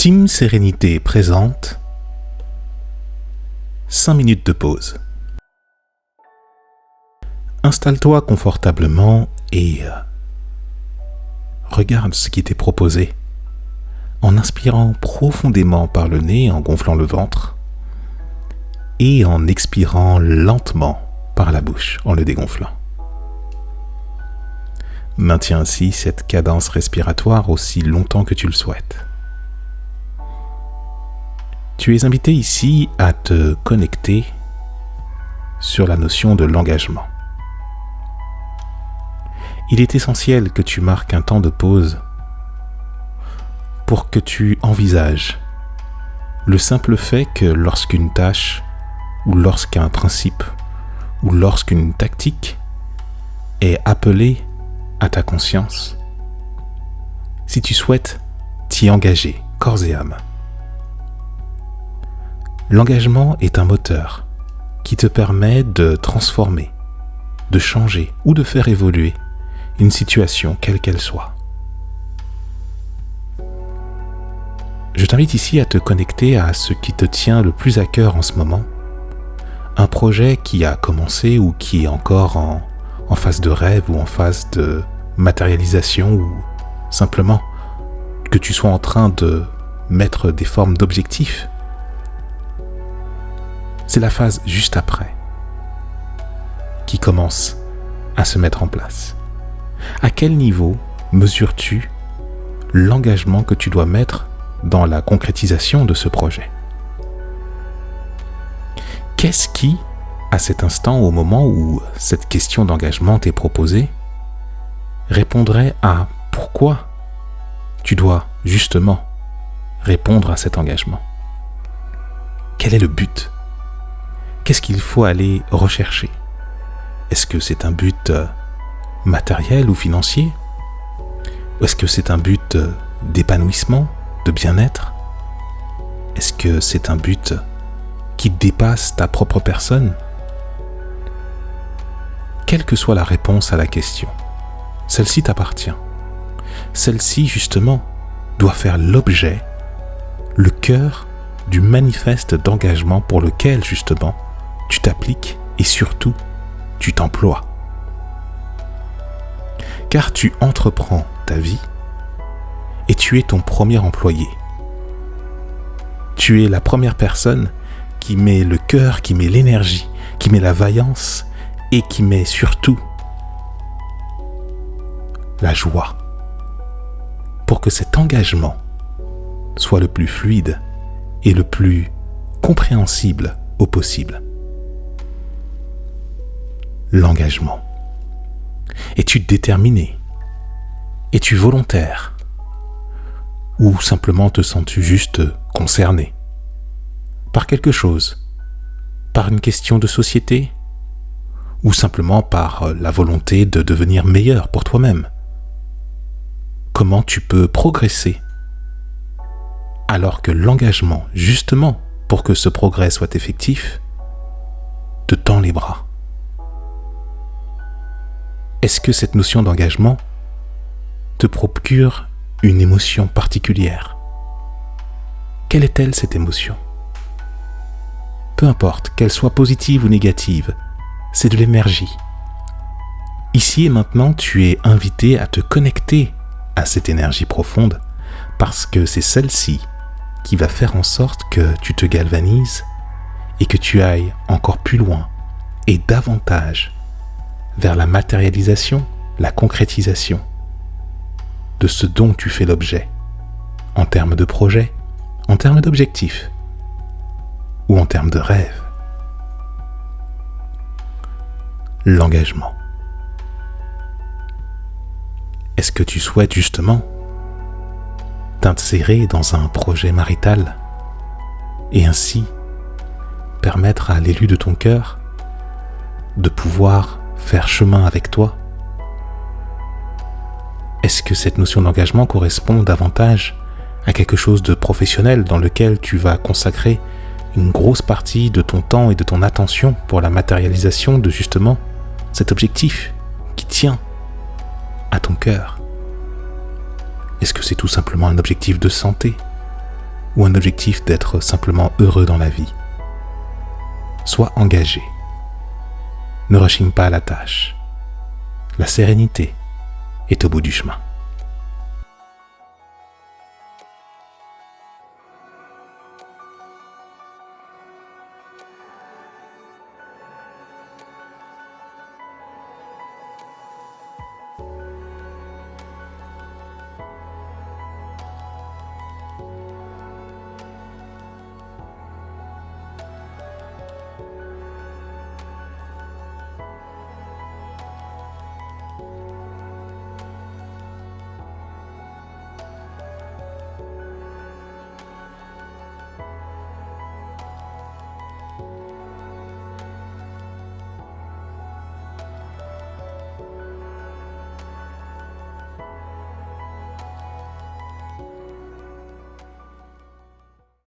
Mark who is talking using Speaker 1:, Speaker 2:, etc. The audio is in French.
Speaker 1: Team Sérénité présente 5 minutes de pause. Installe-toi confortablement et regarde ce qui t'est proposé en inspirant profondément par le nez en gonflant le ventre et en expirant lentement par la bouche en le dégonflant. Maintiens ainsi cette cadence respiratoire aussi longtemps que tu le souhaites. Tu es invité ici à te connecter sur la notion de l'engagement. Il est essentiel que tu marques un temps de pause pour que tu envisages le simple fait que lorsqu'une tâche ou lorsqu'un principe ou lorsqu'une tactique est appelée à ta conscience, si tu souhaites t'y engager corps et âme. L'engagement est un moteur qui te permet de transformer, de changer ou de faire évoluer une situation quelle qu'elle soit. Je t'invite ici à te connecter à ce qui te tient le plus à cœur en ce moment, un projet qui a commencé ou qui est encore en phase de rêve ou en phase de matérialisation ou simplement que tu sois en train de mettre des formes d'objectifs. C'est la phase juste après qui commence à se mettre en place. À quel niveau mesures-tu l'engagement que tu dois mettre dans la concrétisation de ce projet? Qu'est-ce qui, à cet instant, au moment où cette question d'engagement t'est proposée, répondrait à pourquoi tu dois justement répondre à cet engagement? Quel est le but? Qu'est-ce qu'il faut aller rechercher? Est-ce que c'est un but matériel ou financier? Ou est-ce que c'est un but d'épanouissement, de bien-être? Est-ce que c'est un but qui dépasse ta propre personne? Quelle que soit la réponse à la question, celle-ci t'appartient. Celle-ci, justement, doit faire l'objet, le cœur du manifeste d'engagement pour lequel, justement, tu t'appliques et surtout, tu t'emploies. Car tu entreprends ta vie et tu es ton premier employé. Tu es la première personne qui met le cœur, qui met l'énergie, qui met la vaillance et qui met surtout la joie pour que cet engagement soit le plus fluide et le plus compréhensible au possible. L'engagement. Es-tu déterminé? Es-tu volontaire? Ou simplement te sens-tu juste concerné par quelque chose? Par une question de société? Ou simplement par la volonté de devenir meilleur pour toi-même? Comment tu peux progresser alors que l'engagement, justement, pour que ce progrès soit effectif, te tend les bras? Est-ce que cette notion d'engagement te procure une émotion particulière? Quelle est-elle, cette émotion? Peu importe, qu'elle soit positive ou négative, c'est de l'énergie. Ici et maintenant, tu es invité à te connecter à cette énergie profonde parce que c'est celle-ci qui va faire en sorte que tu te galvanises et que tu ailles encore plus loin et davantage vers la matérialisation, la concrétisation de ce dont tu fais l'objet, en termes de projet, en termes d'objectifs ou en termes de rêve. L'engagement. Est-ce que tu souhaites justement t'insérer dans un projet marital et ainsi permettre à l'élu de ton cœur de pouvoir faire chemin avec toi? Est-ce que cette notion d'engagement correspond davantage à quelque chose de professionnel dans lequel tu vas consacrer une grosse partie de ton temps et de ton attention pour la matérialisation de justement cet objectif qui tient à ton cœur? Est-ce que c'est tout simplement un objectif de santé? ou un objectif d'être simplement heureux dans la vie. Sois engagé. Ne rechigne pas à la tâche. La sérénité est au bout du chemin.